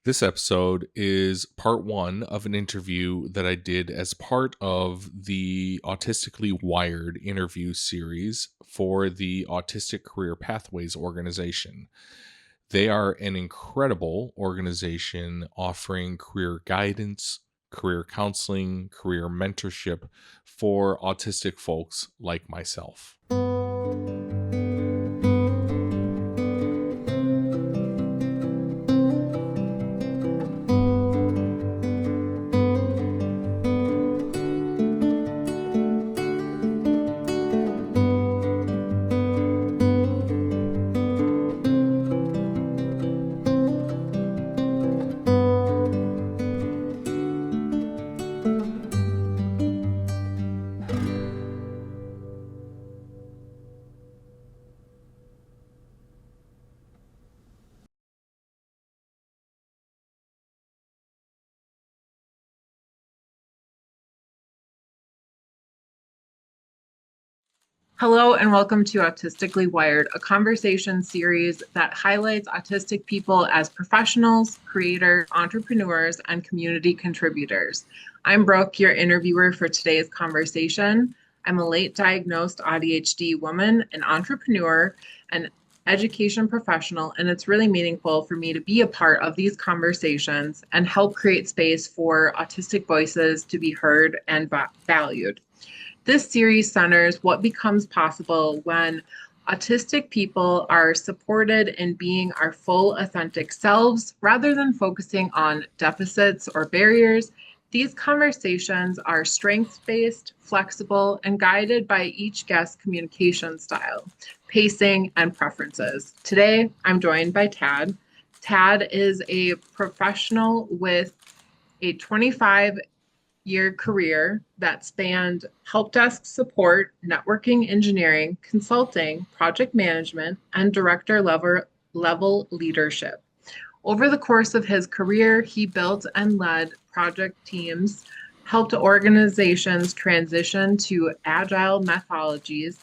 This episode is part one of an interview that I did as part of the Autistically Wired interview series for the Autistic Career Pathways organization. They are an incredible organization offering career guidance, career counseling, career mentorship for autistic folks like myself. Hello and welcome to Autistically Wired, a conversation series that highlights autistic people as professionals, creators, entrepreneurs, and community contributors. I'm Brooke, your interviewer for today's conversation. I'm a late diagnosed ADHD woman, an entrepreneur, an education professional, and it's really meaningful for me to be a part of these conversations and help create space for autistic voices to be heard and valued. This series centers what becomes possible when autistic people are supported in being our full authentic selves rather than focusing on deficits or barriers. These conversations are strengths-based, flexible, and guided by each guest's communication style, pacing, and preferences. Today, I'm joined by Tad. Tad is a professional with a 25-year career that spanned help desk support, networking engineering, consulting, project management, and director level leadership. Over the course of his career, he built and led project teams, helped organizations transition to agile methodologies,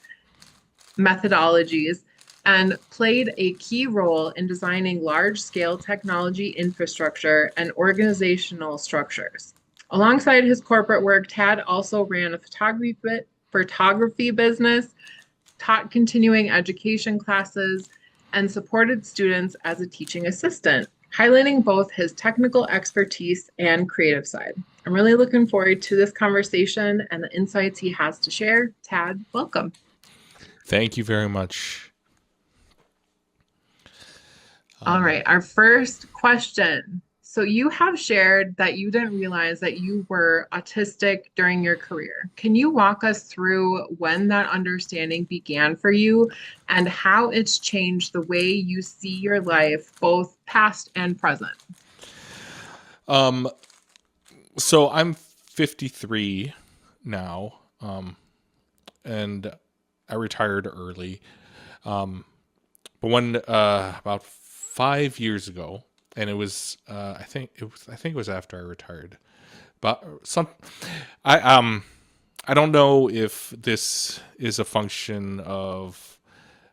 and played a key role in designing large-scale technology infrastructure and organizational structures. Alongside his corporate work, Tad also ran a photography business, taught continuing education classes, and supported students as a teaching assistant, highlighting both his technical expertise and creative side. I'm really looking forward to this conversation and the insights he has to share. Tad, welcome. Thank you very much. All right, our first question. So you have shared that you didn't realize that you were autistic during your career. Can you walk us through when that understanding began for you and how it's changed the way you see your life, both past and present? So I'm 53 now, and I retired early. But when about 5 years ago, and it was I think it was after I retired. But I don't know if this is a function of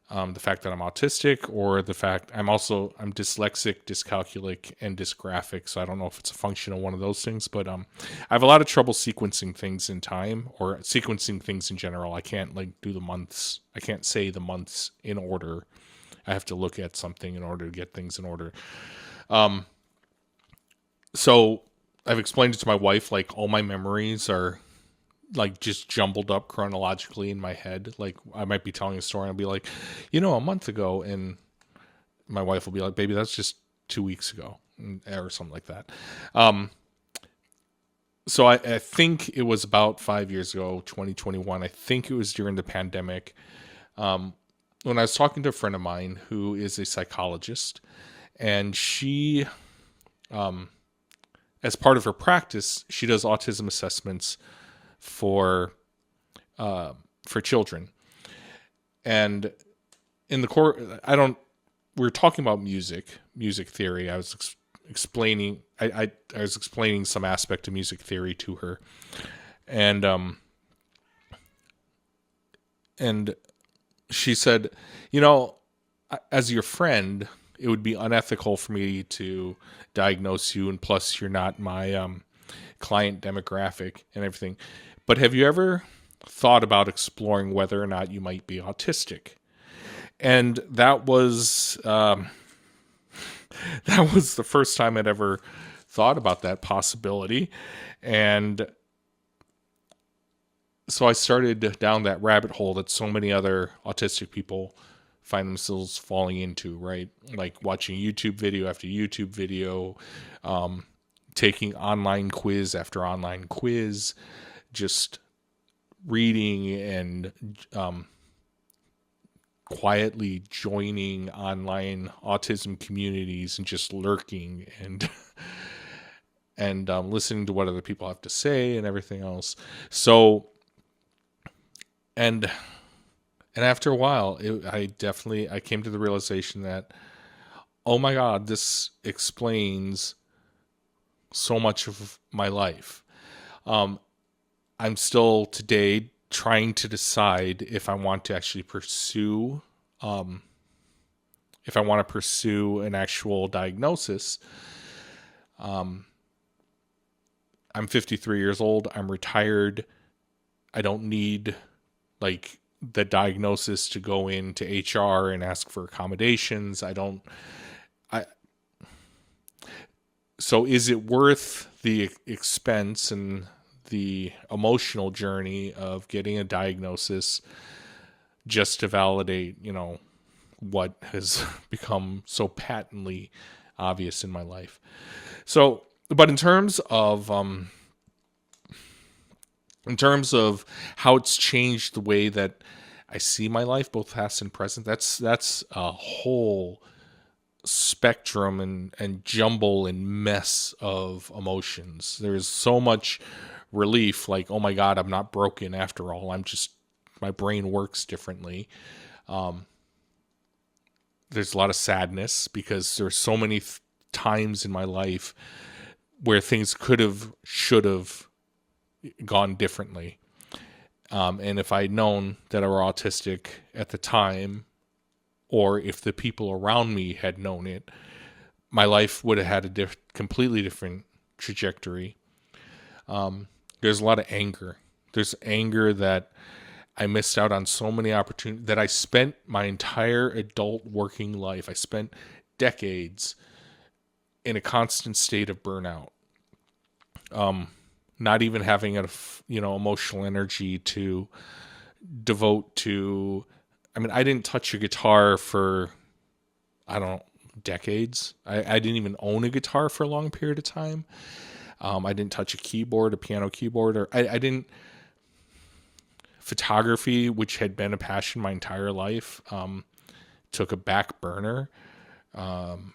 the fact that I'm autistic or the fact I'm dyslexic, dyscalculic, and dysgraphic. So I don't know if it's a function of one of those things, but I have a lot of trouble sequencing things in time or sequencing things in general. I can't do the months. I can't say the months in order. I have to look at something in order to get things in order. So I've explained it to my wife, all my memories are just jumbled up chronologically in my head. I might be telling a story and I'll be like, a month ago, and my wife will be like, baby, that's just 2 weeks ago, or something like that. So I think it was about 5 years ago, 2021. I think it was during the pandemic. When I was talking to a friend of mine who is a psychologist, and she, as part of her practice, she does autism assessments for children. And in the core, we were talking about music theory. I was explaining, I was explaining some aspect of music theory to her. And she said, as your friend, it would be unethical for me to diagnose you, and plus you're not my client demographic and everything. But have you ever thought about exploring whether or not you might be autistic? And that was that was the first time I'd ever thought about that possibility. And so I started down that rabbit hole that so many other autistic people find themselves falling into, right? Like watching YouTube video after YouTube video, taking online quiz after online quiz, just reading and quietly joining online autism communities and just lurking and listening to what other people have to say and everything else. So, and after a while, I came to the realization that, oh my God, this explains so much of my life. I'm still today trying to decide if I want to actually pursue, if I want to pursue an actual diagnosis. I'm 53 years old. I'm retired. I don't need like the diagnosis to go into HR and ask for accommodations. So is it worth the expense and the emotional journey of getting a diagnosis just to validate, what has become so patently obvious in my life? So, but in terms of how it's changed the way that I see my life, both past and present, that's a whole spectrum and jumble and mess of emotions. There's so much relief, like, oh my God, I'm not broken after all. My brain works differently. There's a lot of sadness because there's so many times in my life where things should have gone differently. And if I'd known that I were autistic at the time, or if the people around me had known it, my life would have had a completely different trajectory. There's a lot of anger. There's anger that I missed out on so many opportunities, that I spent my entire adult working life, I spent decades in a constant state of burnout. Not even having enough, emotional energy to devote to. I mean, I didn't touch a guitar for, decades. I didn't even own a guitar for a long period of time. I didn't touch a piano keyboard, or I didn't. Photography, which had been a passion my entire life, took a back burner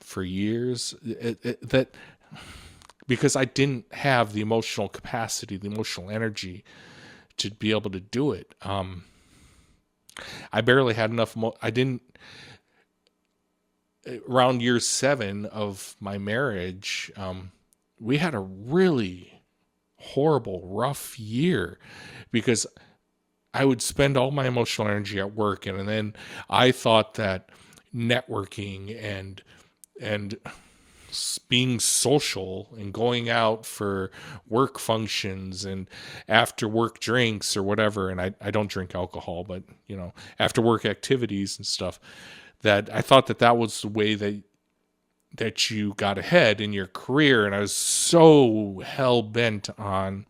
for years. Because I didn't have the emotional capacity, the emotional energy to be able to do it. I barely had enough. Around year 7 of my marriage, we had a really horrible, rough year because I would spend all my emotional energy at work. And then I thought that networking and being social and going out for work functions and after work drinks or whatever, and I don't drink alcohol, but after work activities and stuff, that I thought that was the way that you got ahead in your career. And I was so hell bent on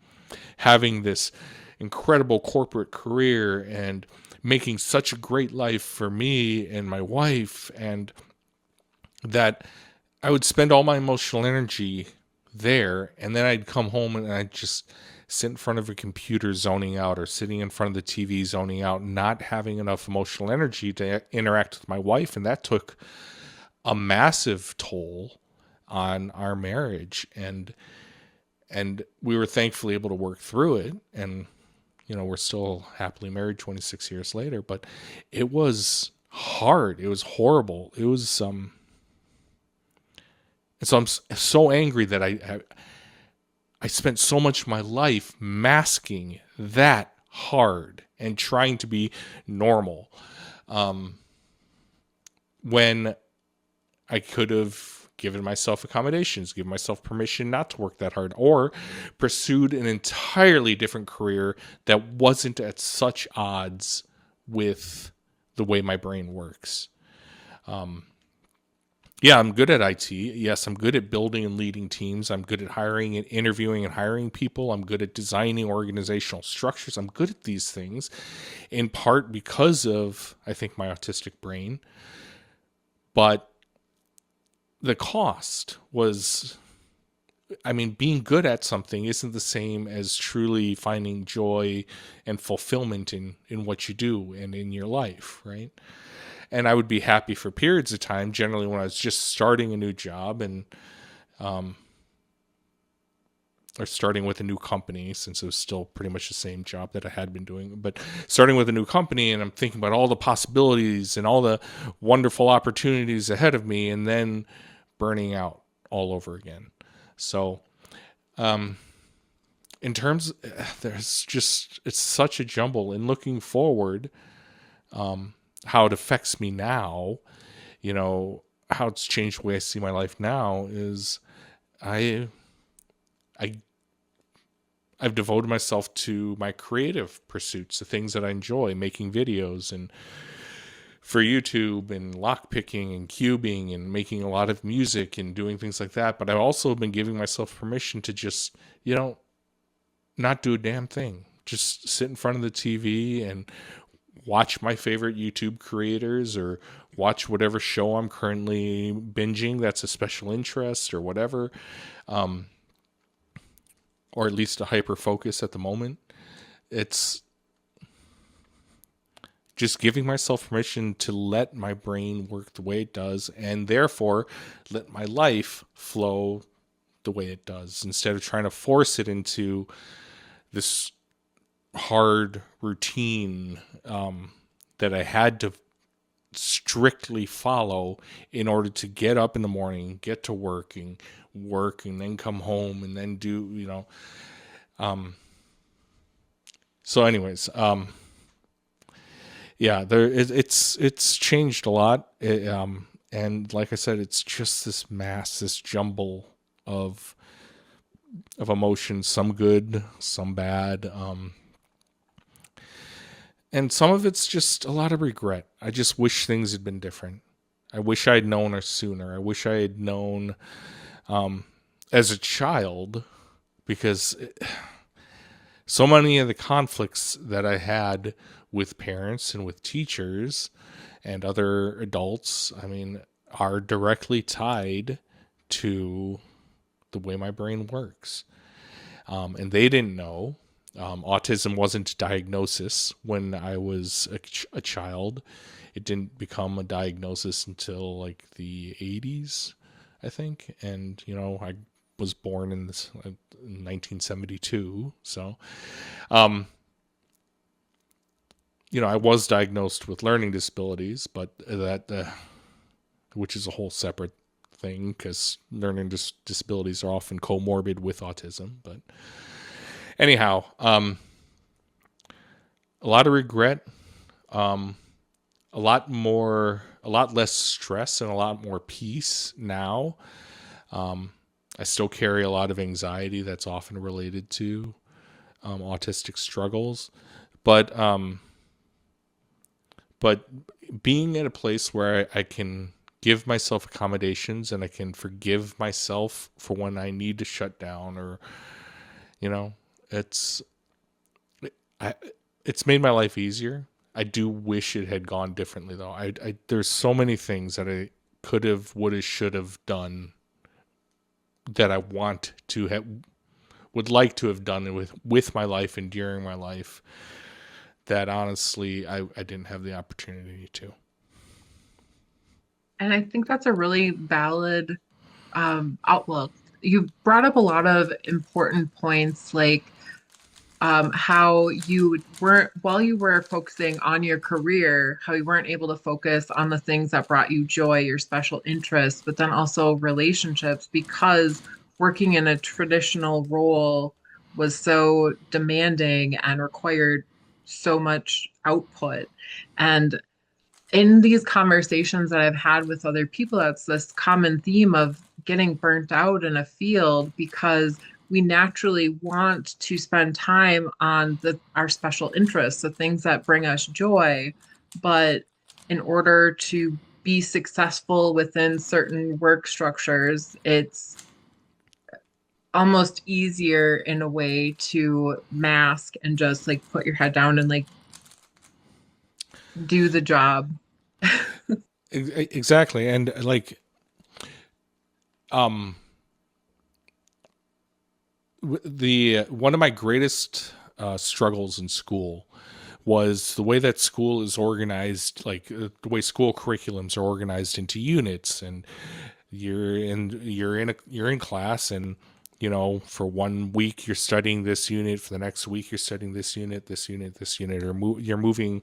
having this incredible corporate career and making such a great life for me and my wife, and that I would spend all my emotional energy there, and then I'd come home and I'd just sit in front of a computer zoning out, or sitting in front of the TV zoning out, not having enough emotional energy to interact with my wife. And that took a massive toll on our marriage. And we were thankfully able to work through it. And, we're still happily married 26 years later, but it was hard. It was horrible. It was, and so I'm so angry that I spent so much of my life masking that hard and trying to be normal. When I could have given myself accommodations, given myself permission not to work that hard, or pursued an entirely different career that wasn't at such odds with the way my brain works. Yeah, I'm good at IT. Yes, I'm good at building and leading teams. I'm good at hiring and interviewing and hiring people. I'm good at designing organizational structures. I'm good at these things in part because of, I think, my autistic brain. But the cost was, I mean, being good at something isn't the same as truly finding joy and fulfillment in what you do and in your life, right? And I would be happy for periods of time, generally when I was just starting a new job and or starting with a new company, since it was still pretty much the same job that I had been doing, but starting with a new company, and I'm thinking about all the possibilities and all the wonderful opportunities ahead of me, and then burning out all over again. So in terms, there's just, it's such a jumble. In looking forward, how it affects me now, you know, how it's changed the way I see my life now is I I I've devoted myself to my creative pursuits, the things that I enjoy, making videos and for YouTube and lockpicking and cubing and making a lot of music and doing things like that. But I've also been giving myself permission to just, not do a damn thing. Just sit in front of the TV and watch my favorite YouTube creators or watch whatever show I'm currently binging that's a special interest or whatever. Or at least a hyper focus at the moment. It's just giving myself permission to let my brain work the way it does and therefore let my life flow the way it does instead of trying to force it into this hard routine that I had to strictly follow in order to get up in the morning, get to work and then come home and then do, so anyways, yeah, it's changed a lot. And like I said, it's just this mass, this jumble of emotions, some good, some bad. And some of it's just a lot of regret. I just wish things had been different. I wish I had known her sooner. I wish I had known as a child, because so many of the conflicts that I had with parents and with teachers and other adults, I mean, are directly tied to the way my brain works. And they didn't know. Autism wasn't a diagnosis when I was a child. It didn't become a diagnosis until like the 80s, I think. And, I was born in 1972. So, I was diagnosed with learning disabilities, but which is a whole separate thing because learning disabilities are often comorbid with autism. But anyhow, a lot of regret, a lot less stress and a lot more peace now. I still carry a lot of anxiety that's often related to autistic struggles, but being at a place where I can give myself accommodations and I can forgive myself for when I need to shut down, or it's made my life easier. I do wish it had gone differently though. There's so many things that I could have, would have, should have done that I would like to have done with my life and during my life, that honestly I didn't have the opportunity to. And I think that's a really valid outlook. You brought up a lot of important points, like how you weren't, while you were focusing on your career, how you weren't able to focus on the things that brought you joy, your special interests, but then also relationships, because working in a traditional role was so demanding and required so much output. And in these conversations that I've had with other people, that's this common theme of getting burnt out in a field because we naturally want to spend time on our special interests, the things that bring us joy. But in order to be successful within certain work structures, it's almost easier in a way to mask and just like put your head down and like do the job. Exactly. And like, um, the one of my greatest struggles in school was the way that school is organized, like the way school curriculums are organized into units, and you're in class, and for 1 week you're studying this unit, for the next week you're studying this unit, or you're moving.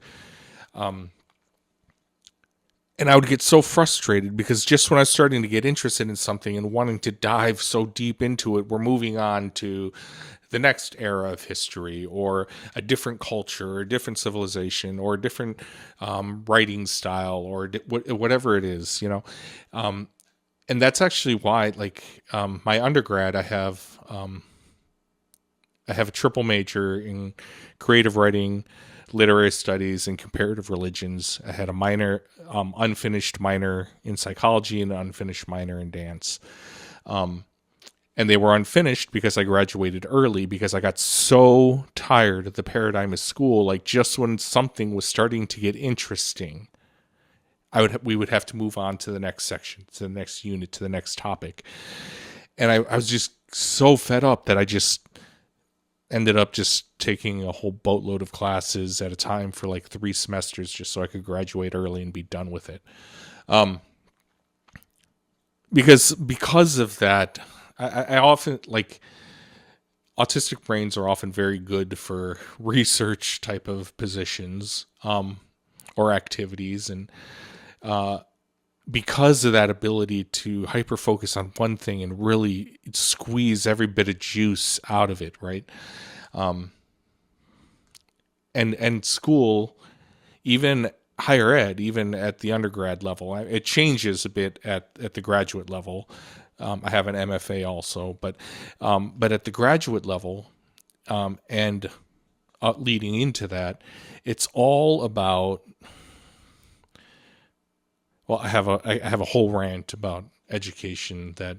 And I would get so frustrated because just when I was starting to get interested in something and wanting to dive so deep into it, we're moving on to the next era of history, or a different culture, or a different civilization, or a different writing style, or whatever it is, and that's actually why, like, my undergrad, I have a triple major in creative writing, literary studies, and comparative religions. I had a minor, unfinished minor in psychology, and an unfinished minor in dance. And they were unfinished because I graduated early, because I got so tired of the paradigm of school. Like, just when something was starting to get interesting, we would have to move on to the next section, to the next unit, to the next topic. And I was just so fed up that I just ended up just taking a whole boatload of classes at a time for like 3 semesters, just so I could graduate early and be done with it. Because of that, I often, like, autistic brains are often very good for research type of positions, or activities, and because of that ability to hyper focus on one thing and really squeeze every bit of juice out of it, right? And school, even higher ed, even at the undergrad level, it changes a bit at the graduate level. I have an MFA also, but at the graduate level, and leading into that, it's all about. Well, I have a whole rant about education, that,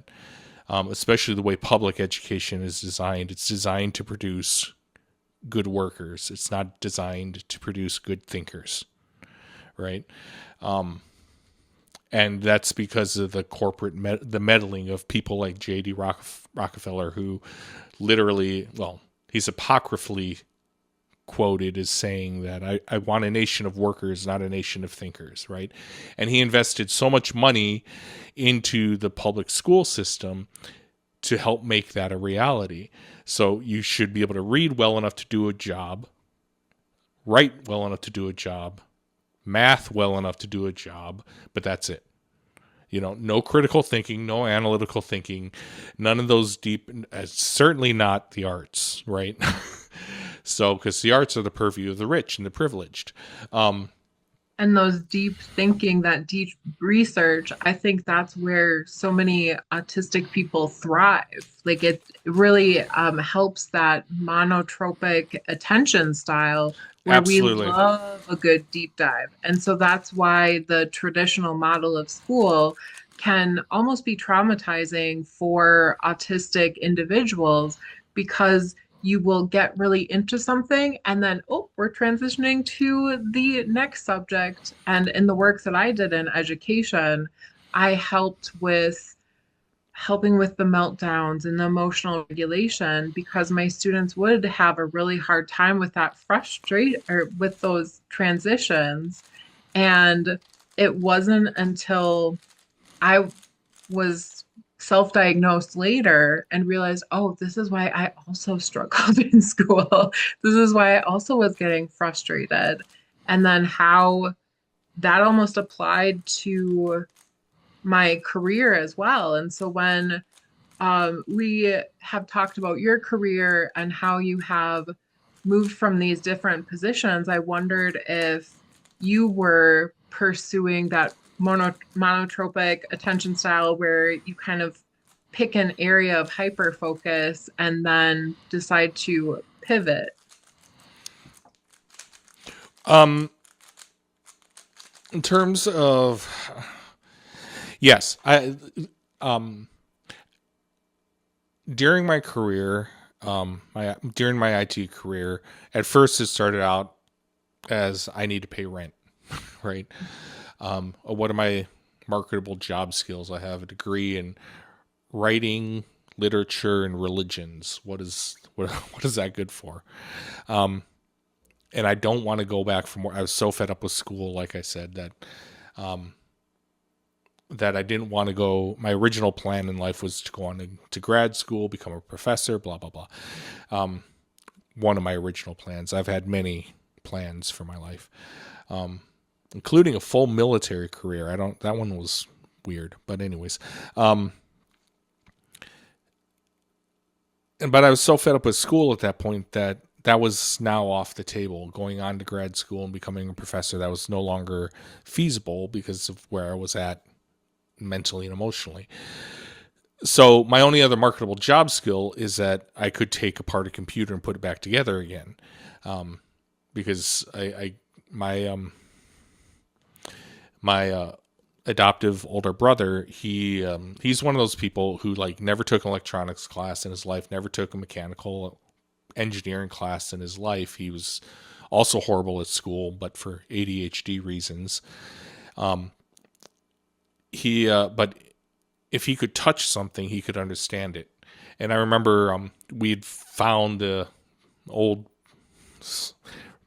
especially the way public education is designed. It's designed to produce good workers. It's not designed to produce good thinkers, right? And that's because of the the meddling of people like J.D. Rockefeller, who literally, well, he's apocryphally quoted as saying that I want a nation of workers, not a nation of thinkers, right? And he invested so much money into the public school system to help make that a reality. So you should be able to read well enough to do a job, write well enough to do a job, math well enough to do a job, but that's it. No critical thinking, no analytical thinking, none of those deep, certainly not the arts, right? So, because the arts are the purview of the rich and the privileged. And those deep thinking, that deep research, I think that's where so many autistic people thrive. Like it really helps that monotropic attention style where we Absolutely. love a good deep dive. And so that's why the traditional model of school can almost be traumatizing for autistic individuals because you will get really into something and then, oh, we're transitioning to the next subject. And in the work that I did in education, I helping with the meltdowns and the emotional regulation because my students would have a really hard time with that frustrate or with those transitions. And it wasn't until I was self-diagnosed later and realized, oh, this is why I also struggled in school. This is why I also was getting frustrated. And then how that almost applied to my career as well. And so when we have talked about your career and how you have moved from these different positions, I wondered if you were pursuing that monotropic attention style where you kind of pick an area of hyper focus and then decide to pivot? Um, in terms of, yes, um, during my career, during my IT career, at first it started out as I need to pay rent, right? What are my marketable job skills? I have a degree in writing, literature, and religions. What is that good for? And I don't want to go back from where I was so fed up with school, like I said, that I didn't want to go. My original plan in life was to go on to grad school, become a professor, blah, blah, blah. One of my original plans. I've had many plans for my life, including a full military career. That one was weird, but anyways. But I was so fed up with school at that point that was now off the table. Going on to grad school and becoming a professor, that was no longer feasible because of where I was at mentally and emotionally. So my only other marketable job skill is that I could take apart a computer and put it back together again. Because my adoptive older brother, he's one of those people who like never took an electronics class in his life, never took a mechanical engineering class in his life. He was also horrible at school, but for ADHD reasons. But if he could touch something, he could understand it. And I remember we'd found old.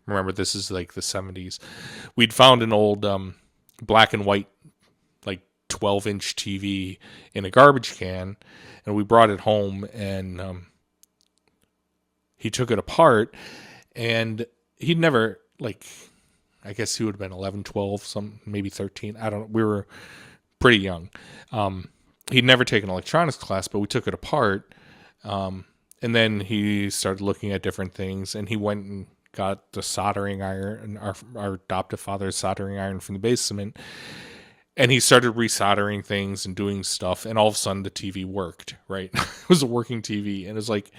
Remember, this is like the 70s. We'd found an old black and white, like 12-inch TV in a garbage can, and we brought it home, and he took it apart, and he'd never, like, I guess he would have been 11, 12, maybe 13. I don't know. We were pretty young. He'd never taken an electronics class, but we took it apart. And then he started looking at different things, and he went and got the soldering iron, our adoptive father's soldering iron from the basement. And he started resoldering things and doing stuff. And all of a sudden the TV worked, right? It was a working TV. And it was like,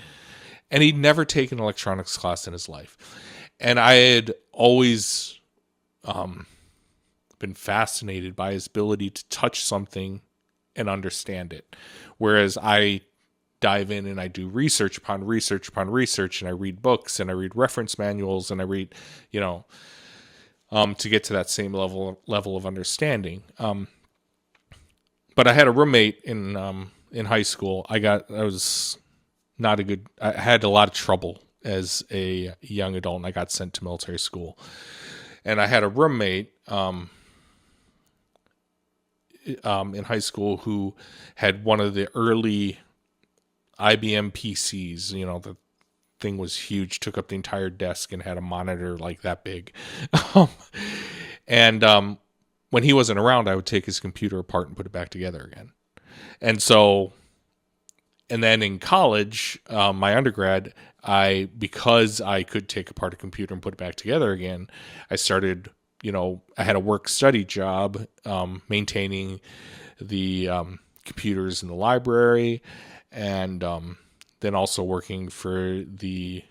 and he'd never taken an electronics class in his life. And I had always been fascinated by his ability to touch something and understand it. Whereas I dive in and I do research upon research upon research, and I read books and I read reference manuals and I read, to get to that same level of understanding. But I had a roommate in high school. I was not a good. I had a lot of trouble as a young adult, and I got sent to military school. And I had a roommate in high school who had one of the early IBM PCs. The thing was huge, took up the entire desk and had a monitor like that big. And when he wasn't around, I would take his computer apart and put it back together again. And then in college, my undergrad, because I could take apart a computer and put it back together again, I started, I had a work-study job maintaining the computers in the library, and then also working for the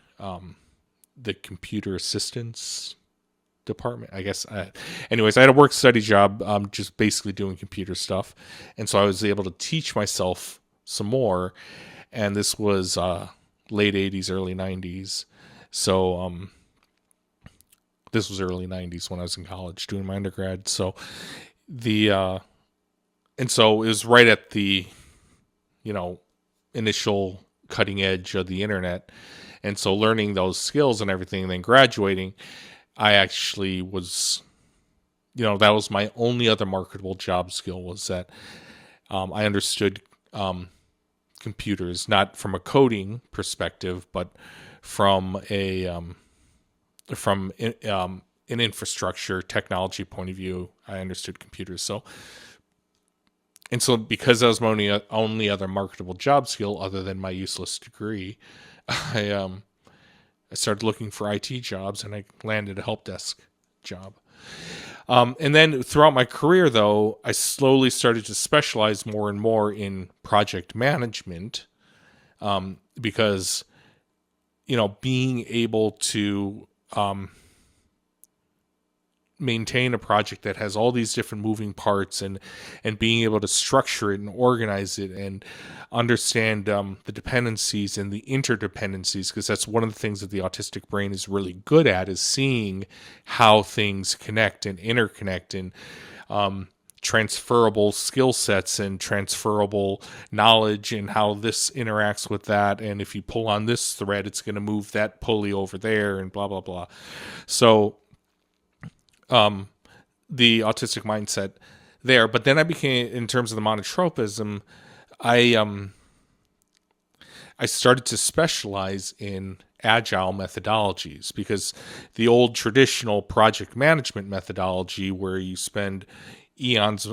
computer assistance department, I guess. Anyways, I had a work-study job just basically doing computer stuff, and so I was able to teach myself some more, and this was late 80s, early 90s. So this was early 90s when I was in college doing my undergrad. So and so it was right at the initial cutting edge of the internet. And so learning those skills and everything, and then graduating, I actually was, that was my only other marketable job skill, was that I understood computers, not from a coding perspective, but from an infrastructure technology point of view. I understood computers. So because that was my only other marketable job skill other than my useless degree, I started looking for IT jobs, and I landed a help desk job. And then throughout my career, though, I slowly started to specialize more and more in project management, because, being able to maintain a project that has all these different moving parts, and being able to structure it and organize it and understand the dependencies and the interdependencies, because that's one of the things that the autistic brain is really good at, is seeing how things connect and interconnect, and transferable skill sets and transferable knowledge, and how this interacts with that, and if you pull on this thread, it's going to move that pulley over there, and blah blah blah. So the autistic mindset there. But then I became, in terms of the monotropism, I started to specialize in agile methodologies, because the old traditional project management methodology, where you spend eons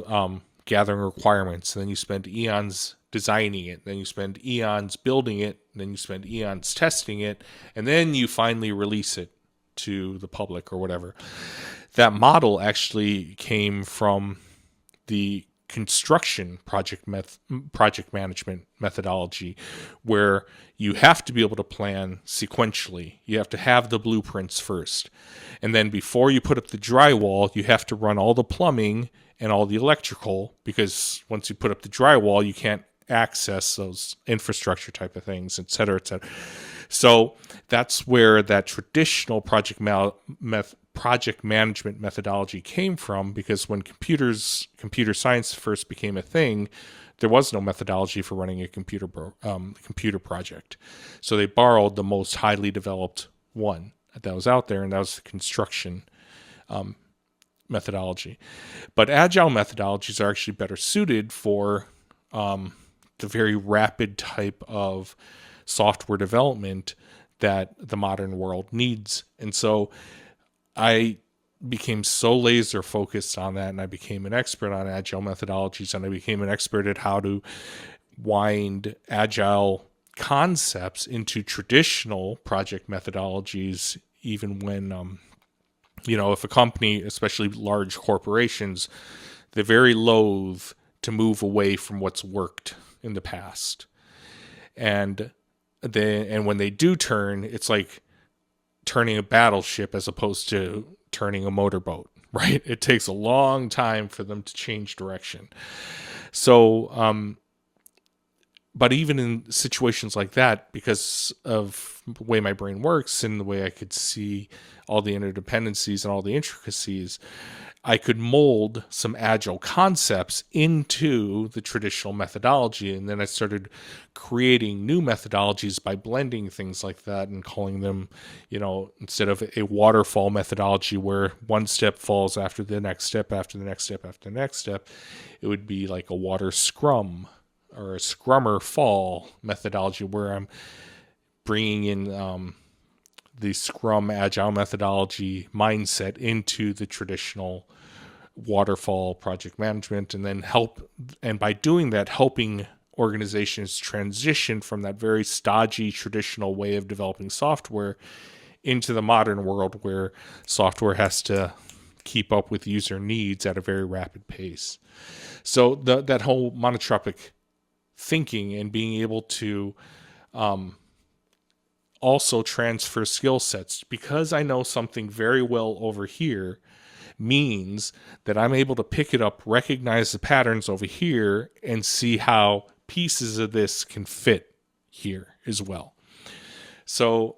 gathering requirements, and then you spend eons designing it, then you spend eons building it, then you spend eons testing it, and then you finally release it to the public or whatever. That model actually came from the construction project management methodology, where you have to be able to plan sequentially. You have to have the blueprints first. And then before you put up the drywall, you have to run all the plumbing and all the electrical, because once you put up the drywall, you can't access those infrastructure type of things, et cetera, et cetera. So that's where that traditional project management methodology came from, because when computer science first became a thing, there was no methodology for running a computer project. So they borrowed the most highly developed one that was out there, and that was the construction methodology. But agile methodologies are actually better suited for the very rapid type of software development that the modern world needs. And so I became so laser focused on that, and I became an expert on agile methodologies, and I became an expert at how to wind agile concepts into traditional project methodologies, even when, if a company, especially large corporations, they're very loath to move away from what's worked in the past. And when they do turn, it's like turning a battleship as opposed to turning a motorboat, right? It takes a long time for them to change direction. So, but even in situations like that, because of the way my brain works and the way I could see all the interdependencies and all the intricacies, I could mold some agile concepts into the traditional methodology. And then I started creating new methodologies by blending things like that and calling them, instead of a waterfall methodology where one step falls after the next step, after the next step, after the next step, it would be like a water scrum or a scrummer fall methodology, where I'm bringing in the Scrum Agile methodology mindset into the traditional waterfall project management, and by doing that, helping organizations transition from that very stodgy traditional way of developing software into the modern world, where software has to keep up with user needs at a very rapid pace. So that whole monotropic thinking and being able to also transfer skill sets, because I know something very well over here, means that I'm able to pick it up, recognize the patterns over here, and see how pieces of this can fit here as well. So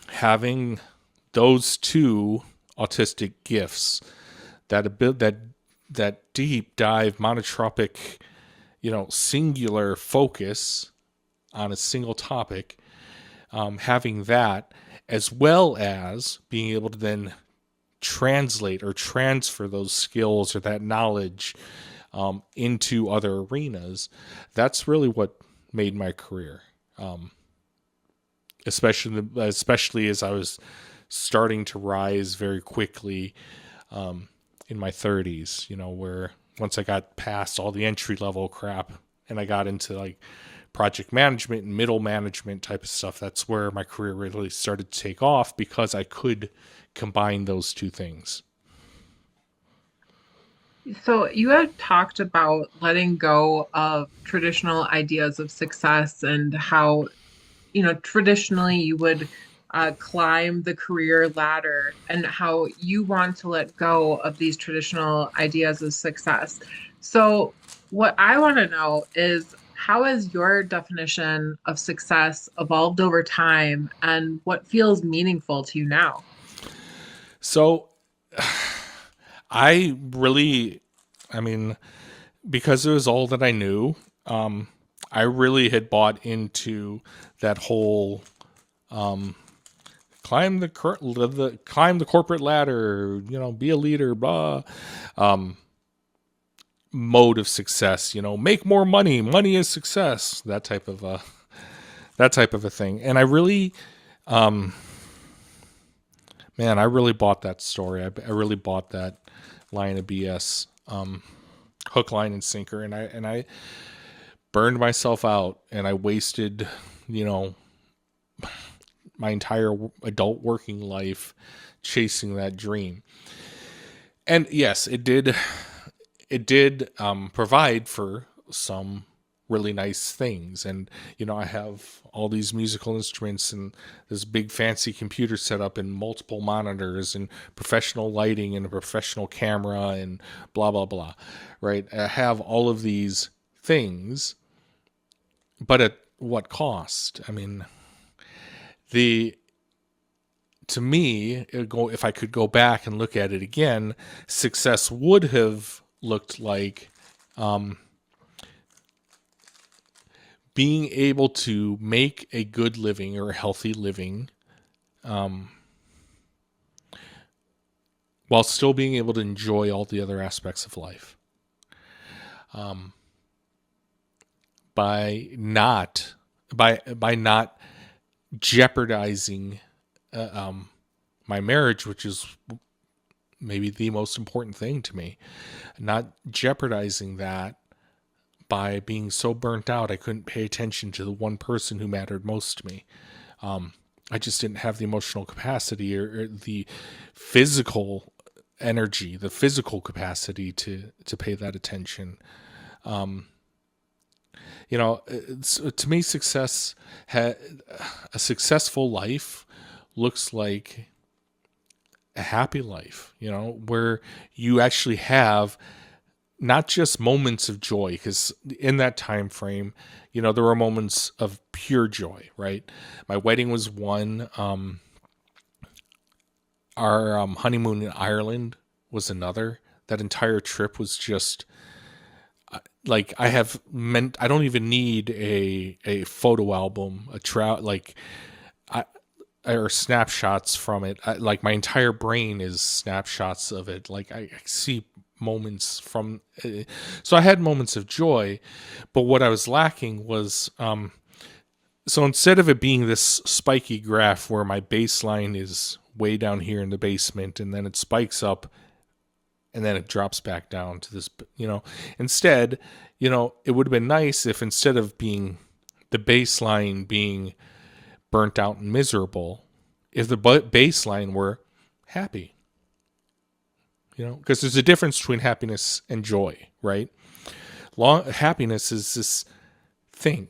having those two autistic gifts, that deep dive monotropic, singular focus on a single topic, having that, as well as being able to then translate or transfer those skills or that knowledge into other arenas, that's really what made my career. Especially as I was starting to rise very quickly in my 30s, where once I got past all the entry level crap and I got into like project management and middle management type of stuff, that's where my career really started to take off, because I could combine those two things. So you had talked about letting go of traditional ideas of success and how, traditionally you would climb the career ladder and how you want to let go of these traditional ideas of success. So what I want to know is how has your definition of success evolved over time and what feels meaningful to you now? So I really, I mean, because it was all that I knew, I really had bought into that whole climb the corporate ladder, be a leader, blah, mode of success. Make more money. Money is success. That type of a thing. And I really, man, I really bought that story. I really bought that line of BS, hook, line, and sinker. And I burned myself out, and I wasted, you know, my entire adult working life chasing that dream. And yes, it did provide for some really nice things. And I have all these musical instruments and this big fancy computer set up and multiple monitors and professional lighting and a professional camera and blah blah blah, right? I have all of these things, but at what cost? I mean, the to me, if I could go back and look at it again, success would have looked like being able to make a good living or a healthy living, while still being able to enjoy all the other aspects of life, by not jeopardizing my marriage, which is maybe the most important thing to me, not jeopardizing that by being so burnt out I couldn't pay attention to the one person who mattered most to me. I just didn't have the emotional capacity or the physical energy, the physical capacity to pay that attention. To me, a successful life looks like a happy life, where you actually have not just moments of joy, because in that time frame, there were moments of pure joy, right? My wedding was one. Our honeymoon in Ireland was another. That entire trip was just like I don't even need a photo album, I, or snapshots from it. Like my entire brain is snapshots of it. Like I see moments from so I had moments of joy, but what I was lacking was so instead of it being this spiky graph where my baseline is way down here in the basement and then it spikes up and then it drops back down to this, instead, it would have been nice if instead of being the baseline being burnt out and miserable, if the baseline were happy, because there's a difference between happiness and joy, right? Happiness is this thing,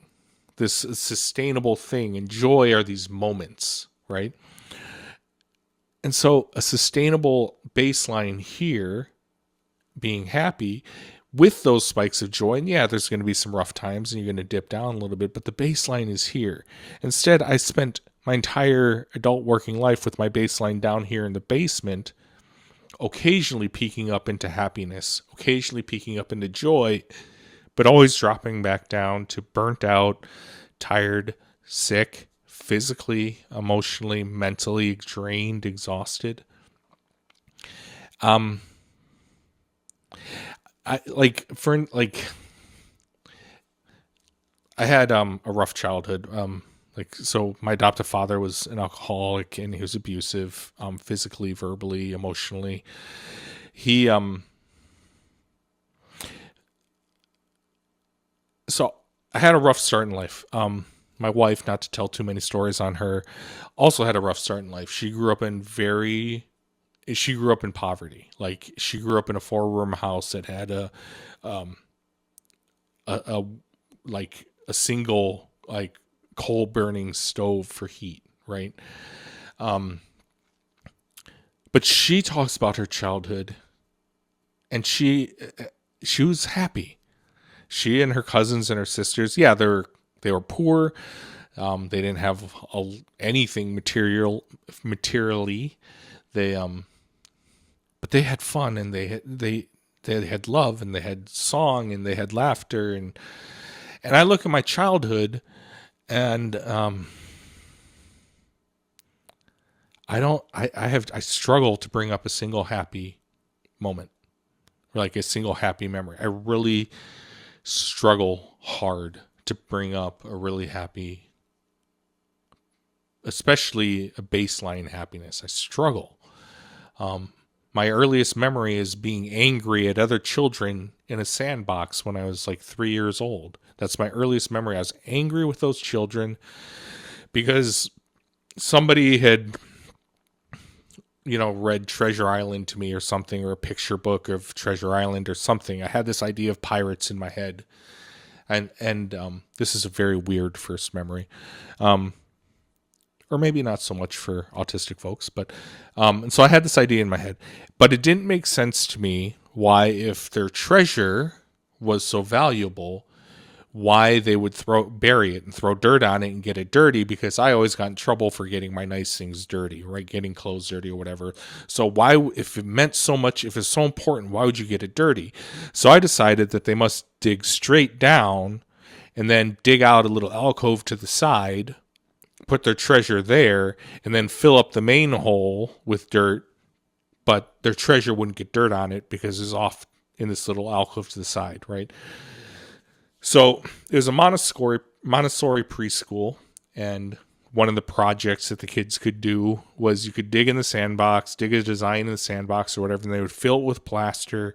this sustainable thing, and joy are these moments, right? And so a sustainable baseline here being happy with those spikes of joy. And yeah, there's going to be some rough times and you're going to dip down a little bit, but the baseline is here. Instead, I spent my entire adult working life with my baseline down here in the basement, occasionally peaking up into happiness, occasionally peaking up into joy, but always dropping back down to burnt out, tired, sick, physically, emotionally, mentally drained, exhausted. I had a rough childhood. So my adoptive father was an alcoholic and he was abusive, physically, verbally, emotionally. He So I had a rough start in life. My wife, not to tell too many stories on her, also had a rough start in life. She grew up in very she grew up in poverty. Like, she grew up in a 4-room house that had a like a single like coal burning stove for heat, right? But she talks about her childhood, and she was happy. She and her cousins and her sisters, yeah, they were poor. They didn't have anything materially. They but they had fun, and they had love, and they had song, and they had laughter, and I look at my childhood, and I struggle to bring up a single happy moment, or like a single happy memory. I really struggle hard to bring up a really happy, especially a baseline happiness. I struggle. My earliest memory is being angry at other children in a sandbox when I was like 3 years old. That's my earliest memory. I was angry with those children because somebody had, read Treasure Island to me or something, or a picture book of Treasure Island or something. I had this idea of pirates in my head. And this is a very weird first memory. Or maybe not so much for autistic folks, but and so I had this idea in my head, but it didn't make sense to me why, if their treasure was so valuable, why they would bury it and throw dirt on it and get it dirty, because I always got in trouble for getting my nice things dirty, right? Getting clothes dirty or whatever. So why, if it meant so much, if it's so important, why would you get it dirty? So I decided that they must dig straight down and then dig out a little alcove to the side, put their treasure there, and then fill up the main hole with dirt, but their treasure wouldn't get dirt on it because it's off in this little alcove to the side, right? So it was a Montessori preschool, and one of the projects that the kids could do was you could dig in the sandbox, dig a design in the sandbox or whatever, and they would fill it with plaster.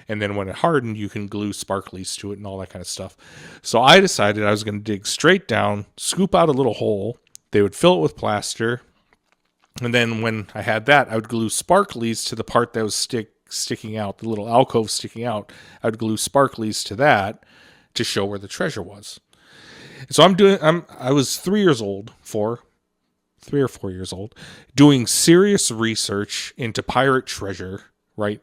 And then when it hardened, you can glue sparklies to it and all that kind of stuff. So I decided I was going to dig straight down, scoop out a little hole. They would fill it with plaster. And then when I had that, I would glue sparklies to the part that was sticking out, the little alcove sticking out. I would glue sparklies to that to show where the treasure was. So I was 3 or 4 years old, doing serious research into pirate treasure, right?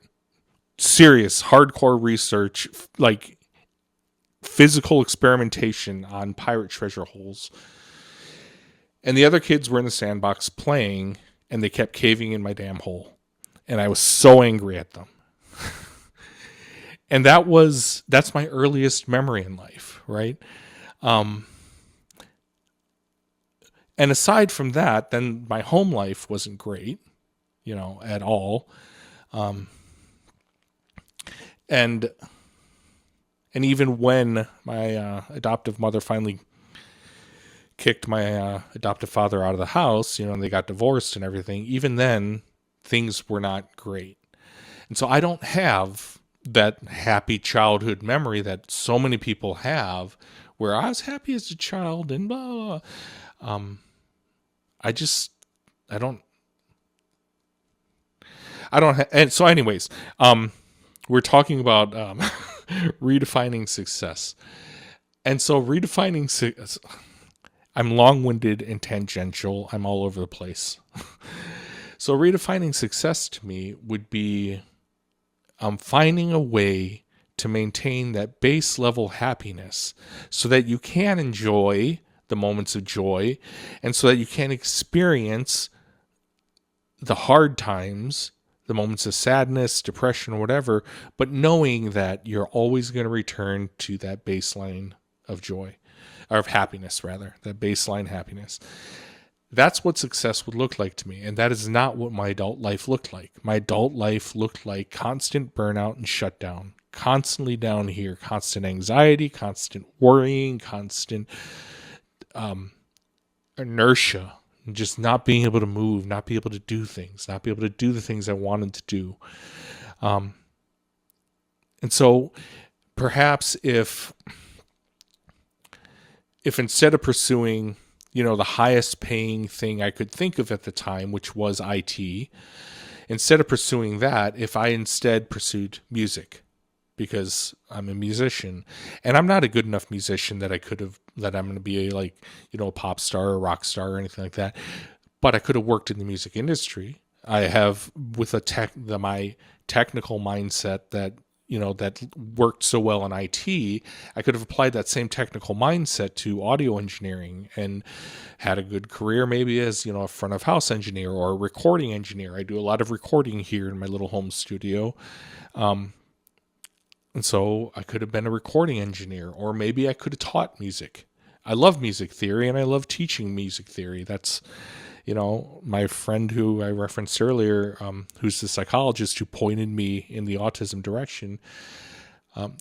Serious, hardcore research, like physical experimentation on pirate treasure holes. And the other kids were in the sandbox playing, and they kept caving in my damn hole. And I was so angry at them. And that's my earliest memory in life, right? And aside from that, then my home life wasn't great, at all. And even when my adoptive mother finally kicked my adoptive father out of the house, and they got divorced and everything, even then, things were not great. And so I don't have that happy childhood memory that so many people have, where I was happy as a child and blah, blah. And so anyways, we're talking about redefining success. And so redefining success, I'm long-winded and tangential. I'm all over the place. So redefining success to me would be finding a way to maintain that base level happiness so that you can enjoy the moments of joy, and so that you can experience the hard times, the moments of sadness, depression, or whatever, but knowing that you're always going to return to that baseline of joy, or of happiness rather, that baseline happiness. That's what success would look like to me, and that is not what my adult life looked like. My adult life looked like constant burnout and shutdown, constantly down here, constant anxiety, constant worrying, constant inertia, just not being able to move, not be able to do things, not be able to do the things I wanted to do. And so perhaps if instead of pursuing, the highest paying thing I could think of at the time, which was IT, instead of pursuing that, if I instead pursued music, because I'm a musician and I'm not a good enough musician that I'm going to be a pop star or rock star or anything like that. But I could have worked in the music industry. I have, with my technical mindset that worked so well in IT, I could have applied that same technical mindset to audio engineering and had a good career, maybe as, a front of house engineer or a recording engineer. I do a lot of recording here in my little home studio. And so I could have been a recording engineer, or maybe I could have taught music. I love music theory and I love teaching music theory. That's, my friend who I referenced earlier, who's the psychologist who pointed me in the autism direction.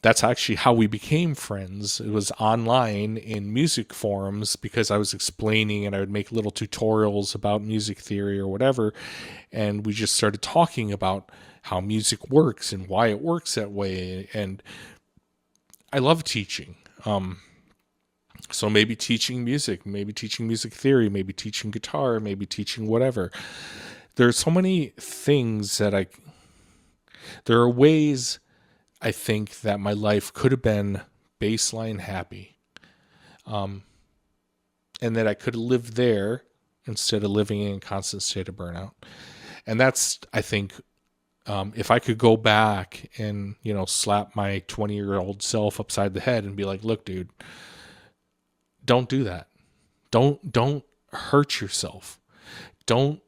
That's actually how we became friends. It was online in music forums because I was explaining and I would make little tutorials about music theory or whatever. And we just started talking about how music works and why it works that way. And I love teaching. So maybe teaching music, maybe teaching music theory, maybe teaching guitar, maybe teaching whatever. There's so many things there are ways I think that my life could have been baseline happy. And that I could have lived there instead of living in a constant state of burnout. And that's, I think, if I could go back and, slap my 20-year-old self upside the head and be like, look, dude, don't do that. Don't hurt yourself. Don't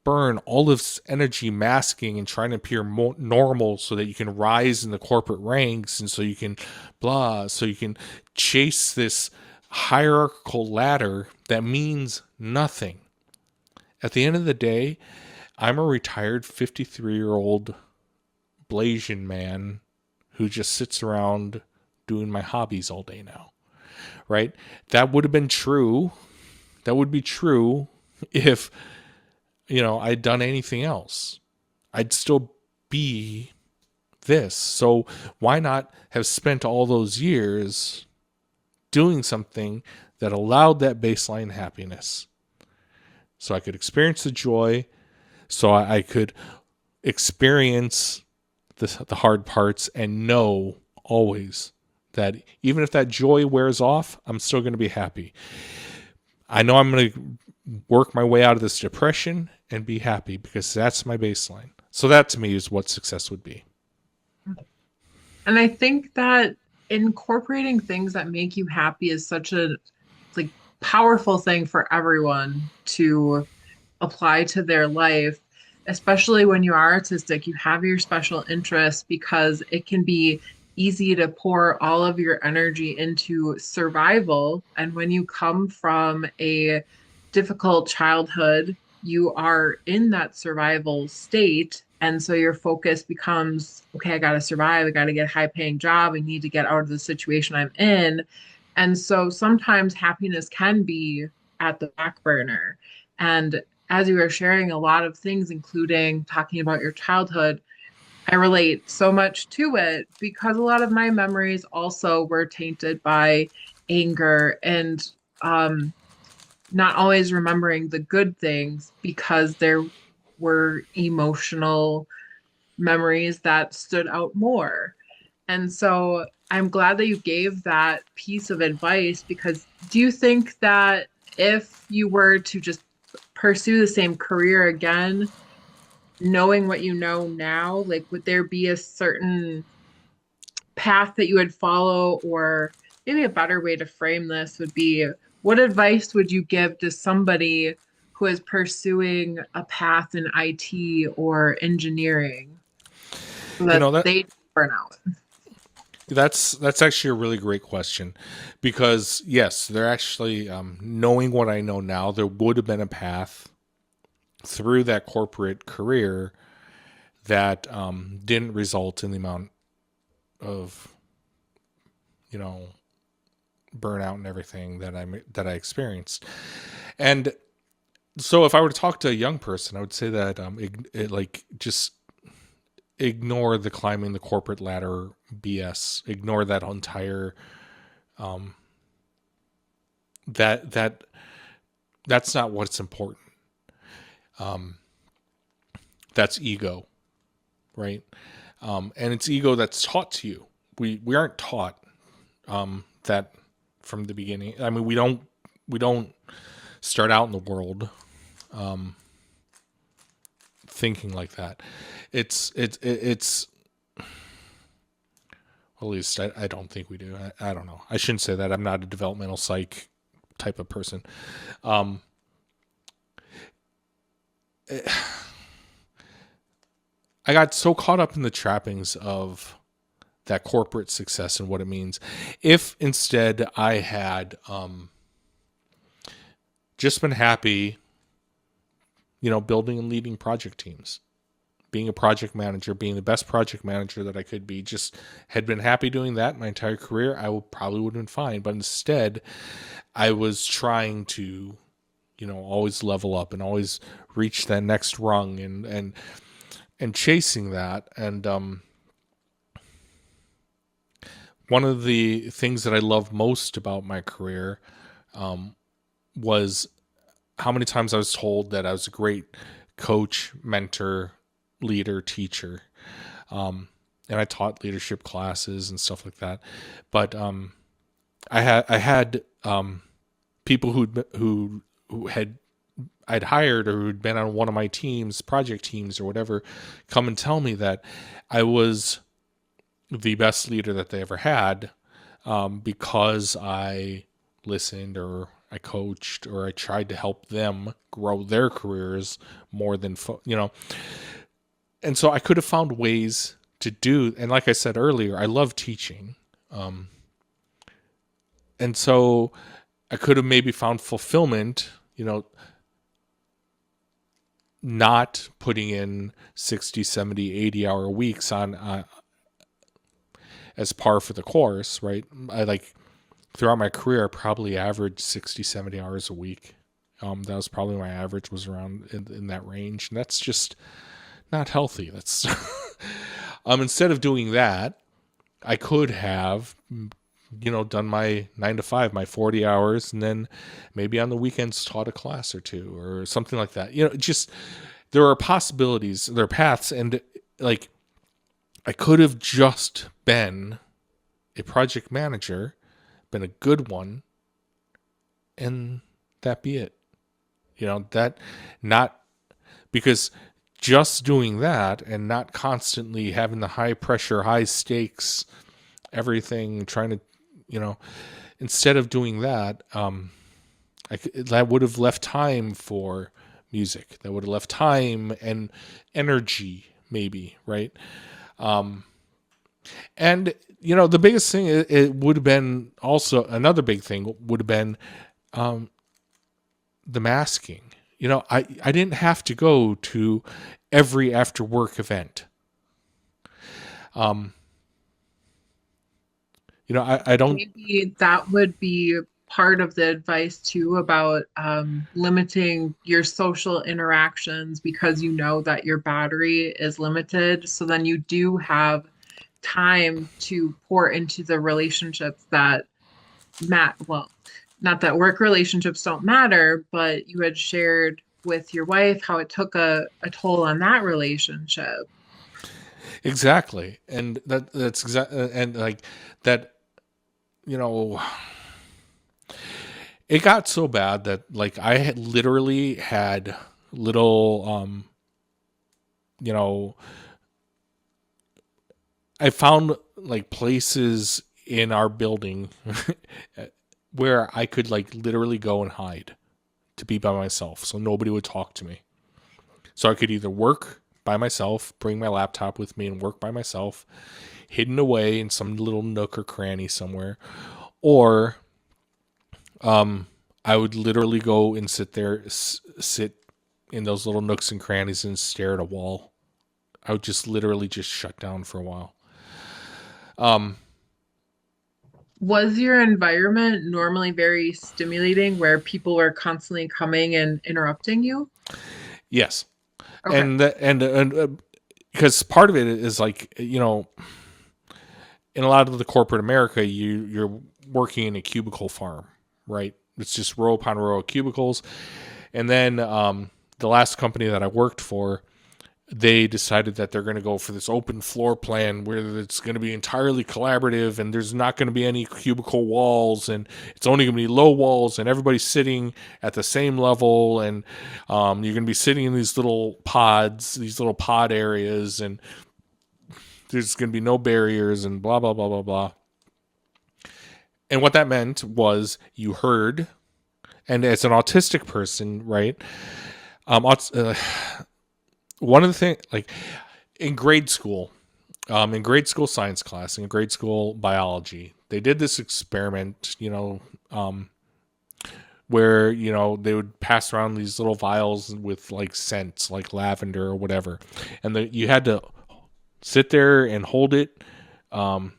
burn all this energy masking and trying to appear more normal so that you can rise in the corporate ranks and so you can so you can chase this hierarchical ladder that means nothing. At the end of the day, I'm a retired 53-year-old Blasian man who just sits around doing my hobbies all day now, right? That would have been true. That would be true if, I'd done anything else. I'd still be this. So why not have spent all those years doing something that allowed that baseline happiness? So I could experience the joy, so I could experience the hard parts and know always that even if that joy wears off, I'm still going to be happy. I know I'm going to work my way out of this depression and be happy because that's my baseline. So that to me is what success would be. And I think that incorporating things that make you happy is such a like powerful thing for everyone to apply to their life, especially when you are autistic. You have your special interests because it can be easy to pour all of your energy into survival. And when you come from a difficult childhood, you are in that survival state. And so your focus becomes, okay, I got to survive. I got to get a high paying job. I need to get out of the situation I'm in. And so sometimes happiness can be at the back burner. And as you were sharing a lot of things, including talking about your childhood, I relate so much to it because a lot of my memories also were tainted by anger and not always remembering the good things because there were emotional memories that stood out more. And so I'm glad that you gave that piece of advice because do you think that if you were to just pursue the same career again, knowing what you know now, like would there be a certain path that you would follow? Or maybe a better way to frame this would be, what advice would you give to somebody who is pursuing a path in IT or engineering so that That they burn out? that's actually a really great question because yes, they're actually knowing what I know now, there would have been a path through that corporate career that didn't result in the amount of burnout and everything that I experienced. And so if I were to talk to a young person, I would say that just ignore the climbing the corporate ladder BS. Ignore that entire that's not what's important. that's ego, right? And it's ego that's taught to you. We aren't taught that from the beginning. I mean, we don't start out in the world thinking like that. It's well, at least I don't think we do. I don't know. I shouldn't say that. I'm not a developmental psych type of person. Um, I got so caught up in the trappings of that corporate success and what it means. If instead I had just been happy, building and leading project teams, being a project manager, being the best project manager that I could be, just had been happy doing that my entire career, I probably would have been fine. But instead, I was trying to, always level up and always reach that next rung and chasing that. And one of the things that I love most about my career was how many times I was told that I was a great coach, mentor, leader, teacher. And I taught leadership classes and stuff like that. But I had people who I'd hired or who'd been on one of my teams, project teams or whatever, come and tell me that I was the best leader that they ever had because I listened or I coached or I tried to help them grow their careers more than, and so I could have found ways to do. And like I said earlier, I love teaching. And so I could have maybe found fulfillment, not putting in 60, 70, 80-hour weeks on as par for the course, right? Throughout my career, I probably averaged 60, 70 hours a week. That was probably my average, was around in that range. And that's just not healthy. That's instead of doing that, I could have, done my 9 to 5, my 40 hours, and then maybe on the weekends taught a class or two or something like that. Just there are possibilities, there are paths, and I could have just been a project manager, been a good one, and that be it. That not because just doing that and not constantly having the high pressure, high stakes, everything, trying to, instead of doing that, that would have left time for music. That would have left time and energy, maybe, right? And, the biggest thing, it would have been also, another big thing would have been the masking. I didn't have to go to every after work event. I don't. Maybe that would be part of the advice too about limiting your social interactions because you know that your battery is limited. So then you do have time to pour into the relationships that well, not that work relationships don't matter, but you had shared with your wife how it took a toll on that relationship. Exactly. And that's exactly, and like that, it got so bad that I had literally had little, I found places in our building where I could literally go and hide to be by myself so nobody would talk to me. So I could either work by myself, bring my laptop with me and work by myself, hidden away in some little nook or cranny somewhere, or I would literally go and sit in those little nooks and crannies and stare at a wall. I would just literally just shut down for a while. Was your environment normally very stimulating where people were constantly coming and interrupting you? Yes. Okay. And because part of it is in a lot of the corporate America, you're working in a cubicle farm, right? It's just row upon row of cubicles. And then the last company that I worked for, they decided that they're going to go for this open floor plan where it's going to be entirely collaborative and there's not going to be any cubicle walls and it's only going to be low walls and everybody's sitting at the same level and you're going to be sitting in these little pods, these little pod areas, and there's going to be no barriers and blah, blah, blah, blah, blah. And what that meant was you heard, and as an autistic person, right? One of the things, like in grade school science class, in grade school biology, they did this experiment, where, they would pass around these little vials with like scents, like lavender or whatever. And you had to sit there and hold it. And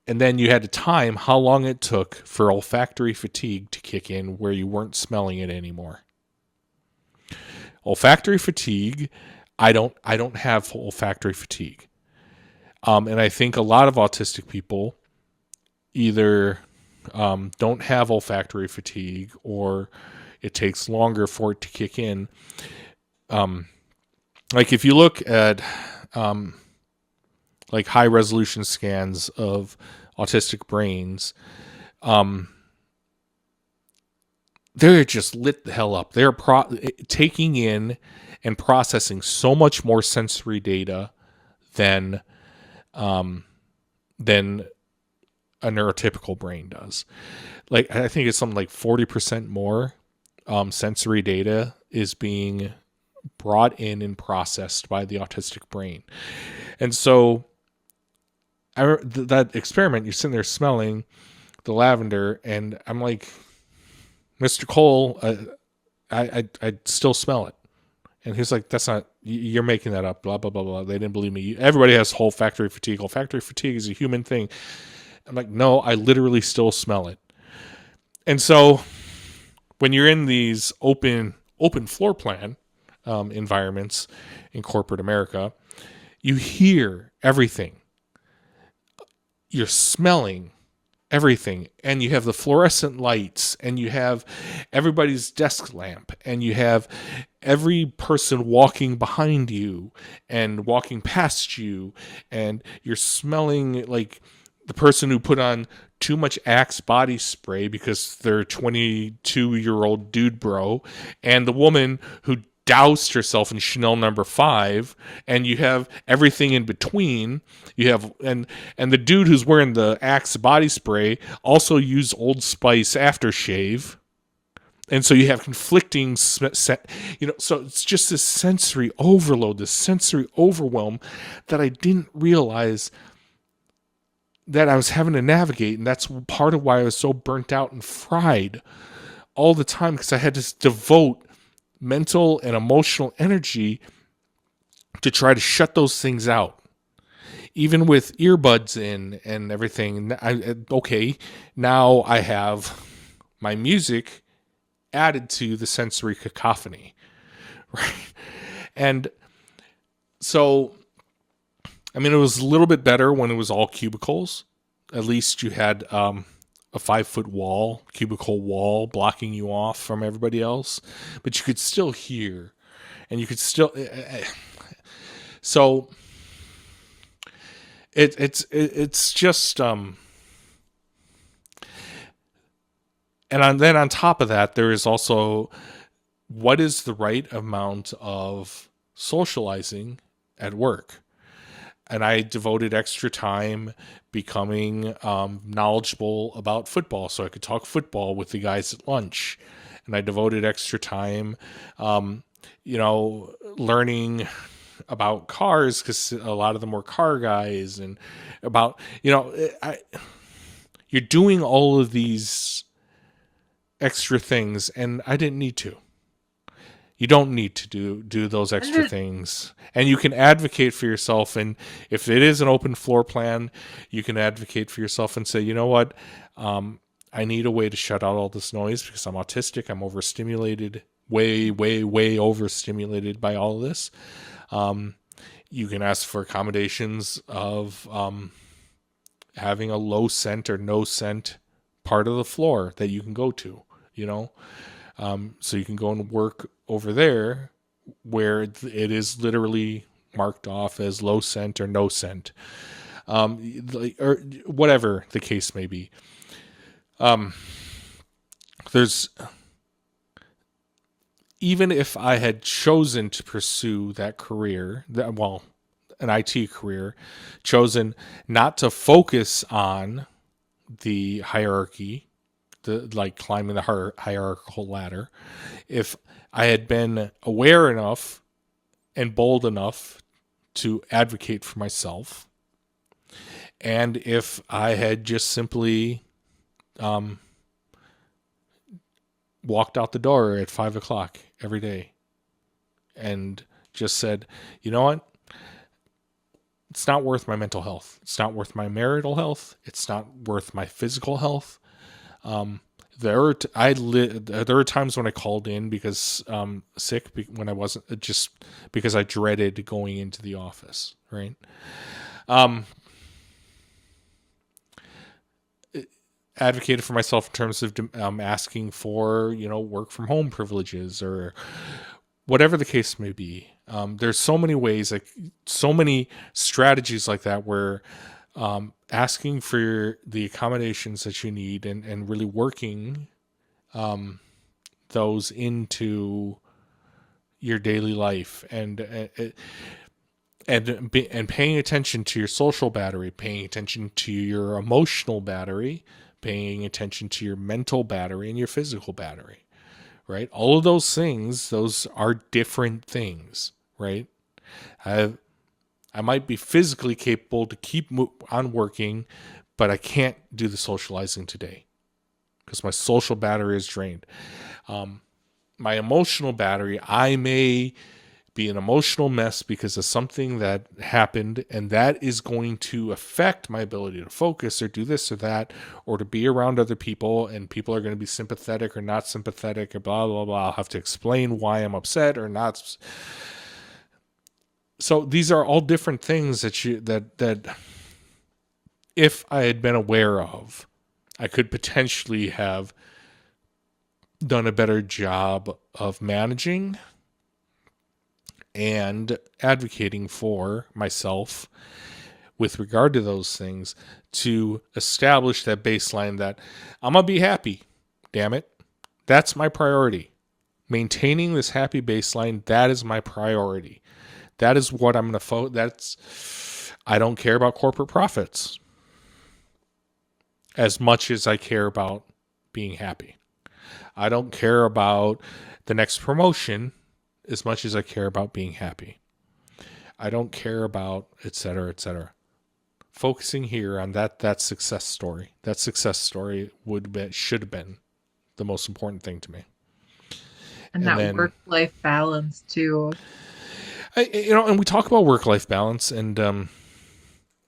then you had to time how long it took for olfactory fatigue to kick in where you weren't smelling it anymore. Olfactory fatigue, I don't have olfactory fatigue. And I think a lot of autistic people either don't have olfactory fatigue or it takes longer for it to kick in. Like if you look at like high resolution scans of autistic brains, they're just lit the hell up. They're taking in and processing so much more sensory data than a neurotypical brain does. Like I think it's something like 40% more sensory data is being brought in and processed by the autistic brain. And so that experiment, you're sitting there smelling the lavender, and I'm like, Mr. Cole, I still smell it. And he's like, that's not, you're making that up, blah, blah, blah, blah. They didn't believe me. Everybody has olfactory fatigue. Olfactory fatigue is a human thing. I'm like, no, I literally still smell it. And so when you're in these open floor plan environments in corporate America, you hear everything. You're smelling everything, and you have the fluorescent lights, and you have everybody's desk lamp, and you have every person walking behind you and walking past you, and you're smelling like the person who put on too much Axe body spray because they're a 22-year-old dude bro, and the woman who doused herself in Chanel number 5, and you have everything in between. You have and the dude who's wearing the Axe body spray also used Old Spice aftershave, and so you have conflicting, so it's just this sensory overload, this sensory overwhelm that I didn't realize that I was having to navigate, and that's part of why I was so burnt out and fried all the time, because I had to devote mental and emotional energy to try to shut those things out. Even with earbuds in and everything, now I have my music added to the sensory cacophony, right? And so, I mean, it was a little bit better when it was all cubicles. At least you had a 5-foot cubicle wall blocking you off from everybody else, but you could still hear, and you could still, so it's just, and then on top of that, there is also what is the right amount of socializing at work. And I devoted extra time becoming knowledgeable about football so I could talk football with the guys at lunch. And I devoted extra time, learning about cars because a lot of them were car guys, and about, you're doing all of these extra things, and I didn't need to. You don't need to do those extra things. And you can advocate for yourself. And if it is an open floor plan, you can advocate for yourself and say, you know what? I need a way to shut out all this noise because I'm autistic. I'm overstimulated, way, way, way overstimulated by all of this. You can ask for accommodations of having a low scent or no scent part of the floor that you can go to, so you can go and work over there where it is literally marked off as low scent or no scent, or whatever the case may be. There's Even if I had chosen to pursue that career, an IT career, chosen not to focus on the hierarchy, like climbing the hierarchical ladder, if I had been aware enough and bold enough to advocate for myself, and if I had just simply walked out the door at 5 o'clock every day and just said, you know what? It's not worth my mental health. It's not worth my marital health. It's not worth my physical health. There were times when I called in because sick, when I wasn't, just because I dreaded going into the office. Right. Advocated for myself in terms of asking for, work from home privileges or whatever the case may be. There's so many ways, like so many strategies like that, where asking for the accommodations that you need and really working those into your daily life and paying attention to your social battery, paying attention to your emotional battery, paying attention to your mental battery and your physical battery, right? All of those things, those are different things, right? I might be physically capable to keep on working, but I can't do the socializing today because my social battery is drained. My emotional battery, I may be an emotional mess because of something that happened, and that is going to affect my ability to focus or do this or that, or to be around other people, and people are going to be sympathetic or not sympathetic or blah, blah, blah. I'll have to explain why I'm upset or not. So these are all different things that if I had been aware of, I could potentially have done a better job of managing and advocating for myself with regard to those things, to establish that baseline that I'm going to be happy. Damn it. That's my priority. Maintaining this happy baseline, that is my priority. That is what I'm going to I don't care about corporate profits as much as I care about being happy. I don't care about the next promotion as much as I care about being happy. I don't care about et cetera, et cetera. Focusing here on that success story. That success story should have been the most important thing to me. And that work-life balance too. And we talk about work-life balance and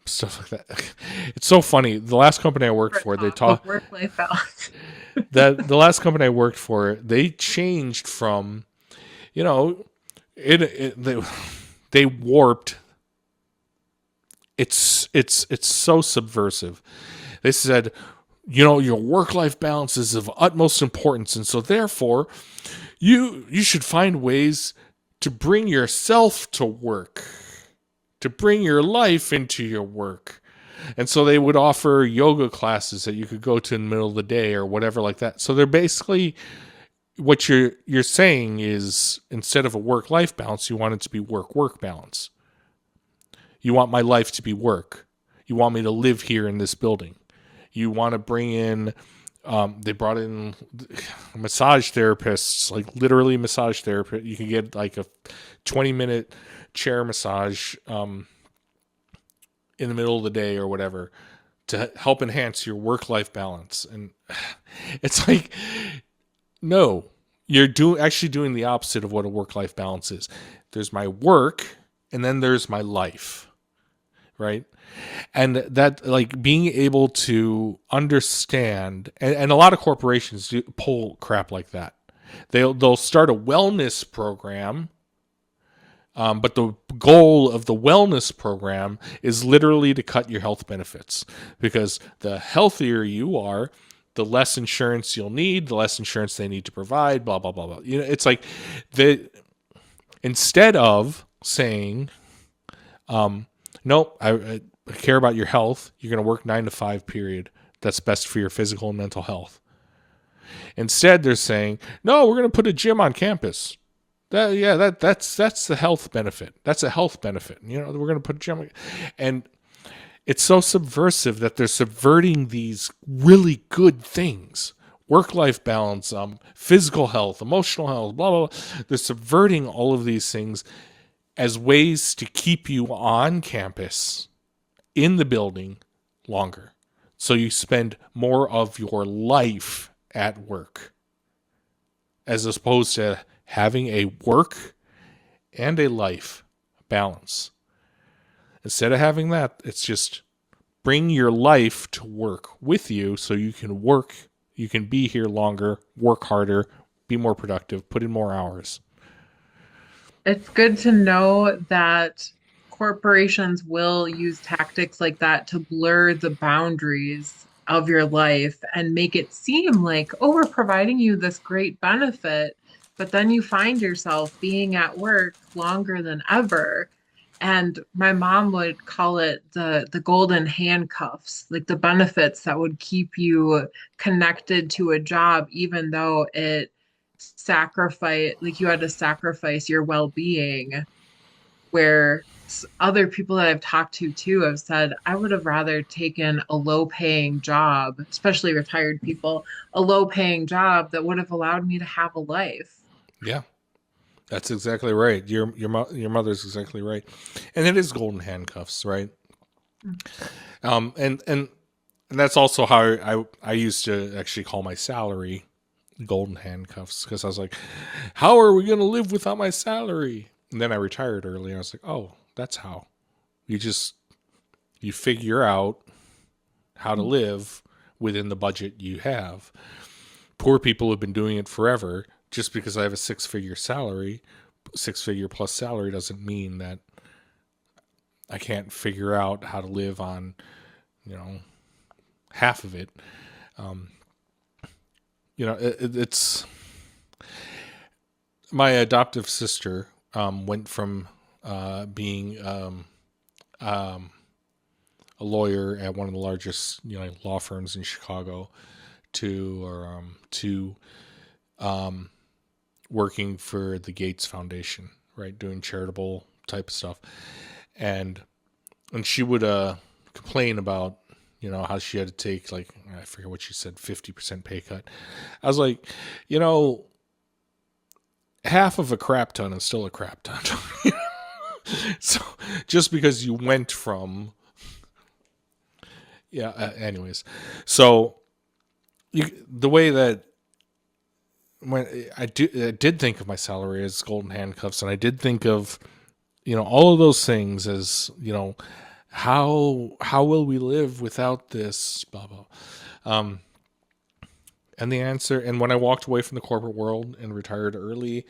stuff like that. It's so funny. The last company I worked for, they talk work-life balance. The last company I worked for, they changed from, they warped. It's so subversive. They said, your work-life balance is of utmost importance, and so therefore, you should find ways to bring yourself to work, to bring your life into your work. And so they would offer yoga classes that you could go to in the middle of the day or whatever like that. So they're basically, what you're saying is, instead of a work-life balance, you want it to be work-work balance. You want my life to be work. You want me to live here in this building. You want to bring in, they brought in massage therapists, like literally massage therapists. You can get like a 20-minute chair massage in the middle of the day or whatever to help enhance your work-life balance. And it's like, no, you're actually doing the opposite of what a work-life balance is. There's my work, and then there's my life, right? And that, like, being able to understand, and a lot of corporations do pull crap like that. They'll start a wellness program, but the goal of the wellness program is literally to cut your health benefits, because the healthier you are, the less insurance you'll need, the less insurance they need to provide, blah, blah, blah, blah. It's like Instead of saying, nope, I care about your health. You're going to work 9 to 5, period. That's best for your physical and mental health. Instead, they're saying, no, we're going to put a gym on campus. That's the health benefit. That's a health benefit. We're going to put a gym. And it's so subversive that they're subverting these really good things. Work-life balance, physical health, emotional health, blah, blah, blah. They're subverting all of these things as ways to keep you on campus, in the building, longer. So you spend more of your life at work, as opposed to having a work and a life balance. Instead of having that, it's just bring your life to work with you so you can work, you can be here longer, work harder, be more productive, put in more hours. It's good to know that corporations will use tactics like that to blur the boundaries of your life and make it seem like, oh, we're providing you this great benefit, but then you find yourself being at work longer than ever. And my mom would call it the golden handcuffs, like the benefits that would keep you connected to a job, even though it sacrifice, like you had to sacrifice your well-being. Where other people that I've talked to too have said, I would have rather taken a low-paying job, especially retired people, a low-paying job that would have allowed me to have a life. Yeah. That's exactly right. Your mother's exactly right, and it is golden handcuffs, right? And that's also how I used to actually call my salary golden handcuffs, because I was like, how are we going to live without my salary? And then I retired early, and I was like, oh, that's how. You figure out how to live within the budget you have. Poor people have been doing it forever. Just because I have a 6-figure plus salary doesn't mean that I can't figure out how to live on, half of it. It's my adoptive sister went from being a lawyer at one of the largest law firms in Chicago to working for the Gates Foundation, right, doing charitable type of stuff, and she would complain about how she had to take, like, I forget what she said, 50% pay cut. I was like, half of a crap ton is still a crap ton. So just because you went from, anyways, so the way that when I did think of my salary as golden handcuffs, and I did think of, all of those things as, how will we live without this, blah, blah. And the answer, and when I walked away from the corporate world and retired early,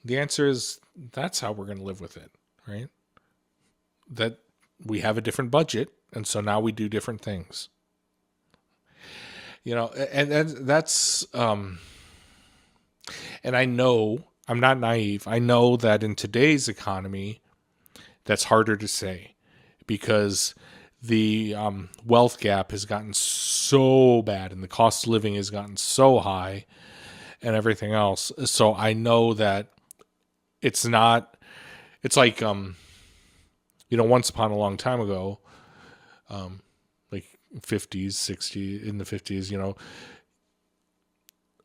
the answer is that's how we're going to live with it, right? That we have a different budget, and so now we do different things. And that's, and I know, I'm not naive. I know that in today's economy, that's harder to say, because the wealth gap has gotten so bad and the cost of living has gotten so high and everything else. So I know that it's like, once upon a long time ago, like 50s, 60s, in the 50s,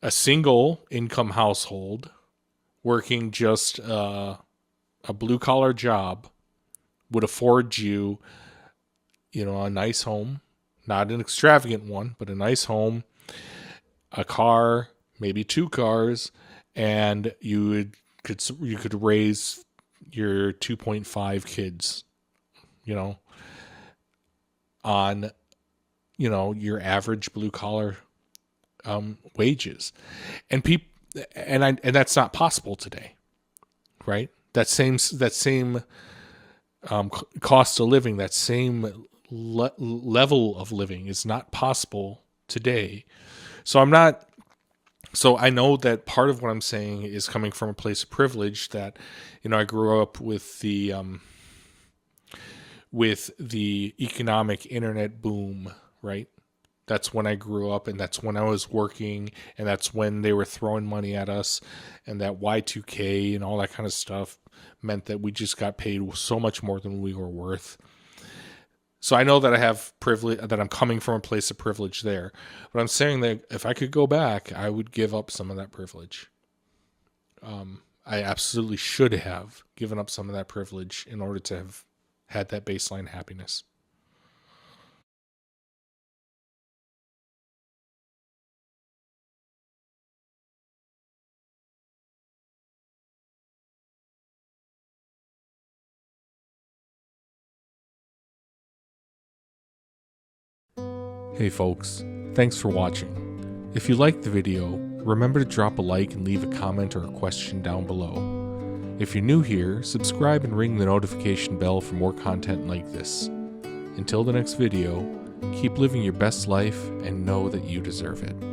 a single income household working just a blue collar job would afford you, a nice home, not an extravagant one, but a nice home, a car, maybe 2 cars, and you could raise your 2.5 kids, on, your average blue collar wages, and and that's not possible today, right? That same cost of living, that same level of living is not possible today. So I'm not So I know that part of what I'm saying is coming from a place of privilege, that, I grew up with the economic internet boom, right? That's when I grew up, and that's when I was working, and that's when they were throwing money at us, and that Y2K and all that kind of stuff meant that we just got paid so much more than we were worth. So I know that I have privilege, that I'm coming from a place of privilege there. But I'm saying that if I could go back, I would give up some of that privilege. I absolutely should have given up some of that privilege in order to have had that baseline happiness. Hey folks, thanks for watching. If you liked the video, remember to drop a like and leave a comment or a question down below. If you're new here, subscribe and ring the notification bell for more content like this. Until the next video, keep living your best life and know that you deserve it.